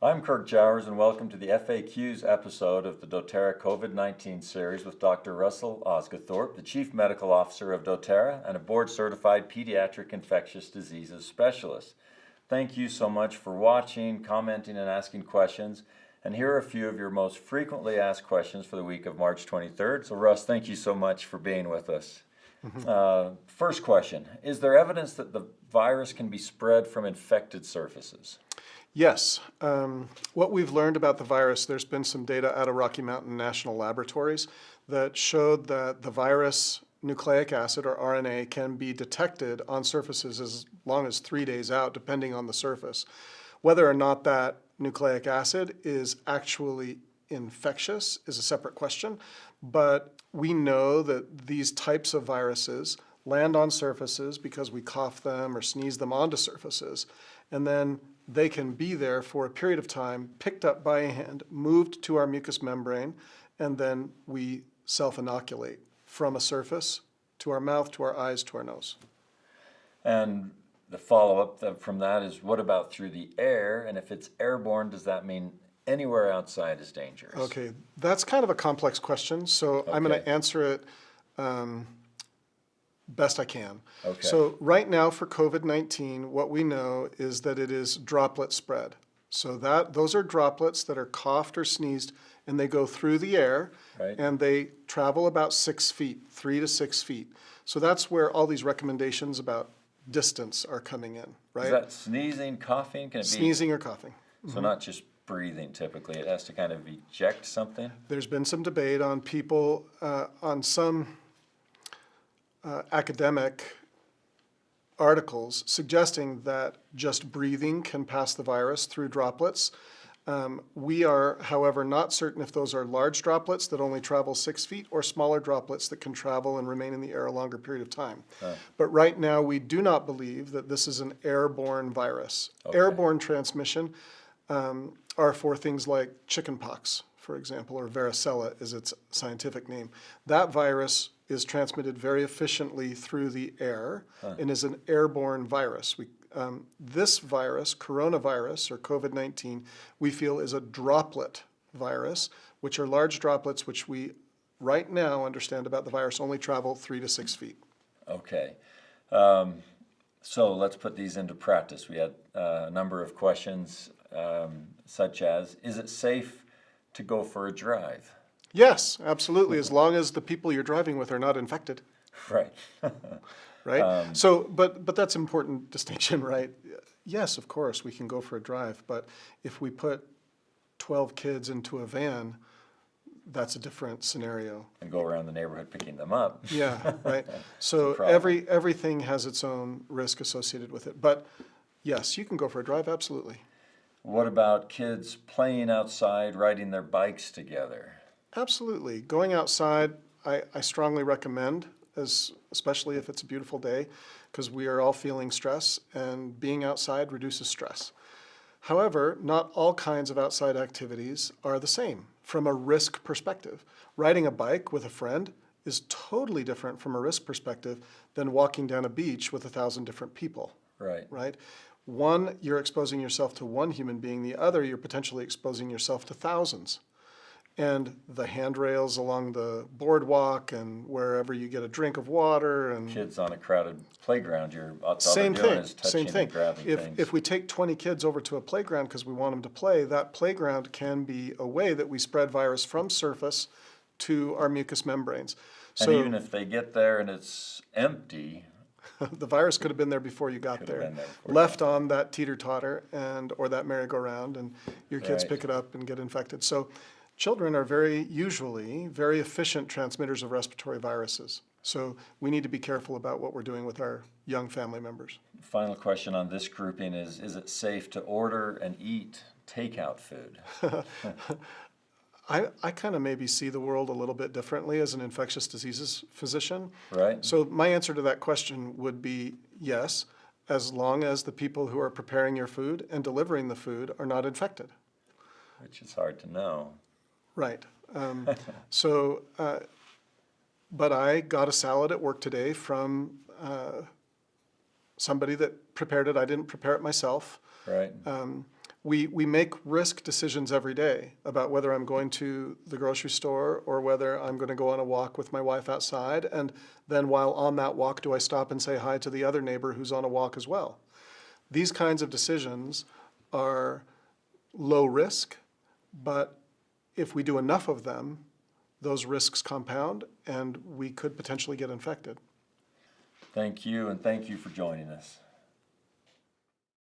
I'm Kirk Jowers, and welcome to the FAQs episode of the dōTERRA COVID-19 series with Dr. Russell Osguthorpe, the Chief Medical Officer of dōTERRA and a board-certified pediatric infectious diseases specialist. Thank you so much for watching, commenting, and asking questions. And here are a few of your most frequently asked questions for the week of March 23rd. So Russ, thank you so much for being with us. First question, is there evidence that the virus can be spread from infected surfaces? Yes. What we've learned about the virus, there's been some data out of Rocky Mountain National Laboratories that showed that the virus nucleic acid, or RNA, can be detected on surfaces as long as 3 days out, depending on the surface. Whether or not that nucleic acid is actually infectious is a separate question, but we know that these types of viruses land on surfaces because we cough them or sneeze them onto surfaces, and then they can be there for a period of time, picked up by a hand, moved to our mucous membrane, and then we self-inoculate from a surface to our mouth, to our eyes, to our nose. And the follow-up from that is, what about through the air? And if it's airborne, does that mean anywhere outside is dangerous? Okay, that's kind of a complex question, so I'm going to answer it best I can. Okay. So right now for COVID-19, what we know is that it is droplet spread. So those are droplets that are coughed or sneezed, and they go through the air, right, and they travel about 6 feet, 3 to 6 feet. So that's where all these recommendations about distance are coming in, right? Is that sneezing, coughing? Can it be sneezing or coughing? So not just breathing typically, it has to kind of eject something? There's been some debate on people, on some academic articles suggesting that just breathing can pass the virus through droplets. We are, however, not certain if those are large droplets that only travel 6 feet or smaller droplets that can travel and remain in the air a longer period of time. But right now, we do not believe that this is an airborne virus. Okay. Airborne transmission are for things like chickenpox, for example, or varicella is its scientific name. That virus is transmitted very efficiently through the air and is an airborne virus. This virus, coronavirus or COVID-19, we feel is a droplet virus, which are large droplets which we right now understand about the virus only travel 3 to 6 feet. Okay. So let's put these into practice. We had a number of questions such as, is it safe to go for a drive? Yes, absolutely, as long as the people you're driving with are not infected. Right. Right? But that's an important distinction, right? Yes, of course, we can go for a drive, but if we put 12 kids into a van, that's a different scenario. And go around the neighborhood picking them up. Yeah, right. So everything has its own risk associated with it. But yes, you can go for a drive, absolutely. What about kids playing outside, riding their bikes together? Absolutely. Going outside, I strongly recommend, especially if it's a beautiful day, because we are all feeling stress, and being outside reduces stress. However, not all kinds of outside activities are the same from a risk perspective. Riding a bike with a friend is totally different from a risk perspective than walking down a beach with 1,000 different people. Right. Right? One, you're exposing yourself to one human being. The other, you're potentially exposing yourself to thousands. And the handrails along the boardwalk and wherever you get a drink of water and kids on a crowded playground, same thing. Same thing. And grabbing things. If we take 20 kids over to a playground because we want them to play, that playground can be a way that we spread virus from surface to our mucous membranes. And even if they get there and it's empty, the virus could have been there before you got there, left on that teeter-totter or that merry-go-round, and your kids pick it up and get infected. So children are usually very efficient transmitters of respiratory viruses. So we need to be careful about what we're doing with our young family members. Final question on this grouping is it safe to order and eat takeout food? I kind of maybe see the world a little bit differently as an infectious diseases physician. Right. So my answer to that question would be yes, as long as the people who are preparing your food and delivering the food are not infected. Which is hard to know. Right. But I got a salad at work today from somebody that prepared it. I didn't prepare it myself. Right. We make risk decisions every day about whether I'm going to the grocery store or whether I'm going to go on a walk with my wife outside. And then while on that walk, do I stop and say hi to the other neighbor who's on a walk as well? These kinds of decisions are low risk, but if we do enough of them, those risks compound and we could potentially get infected. Thank you, and thank you for joining us.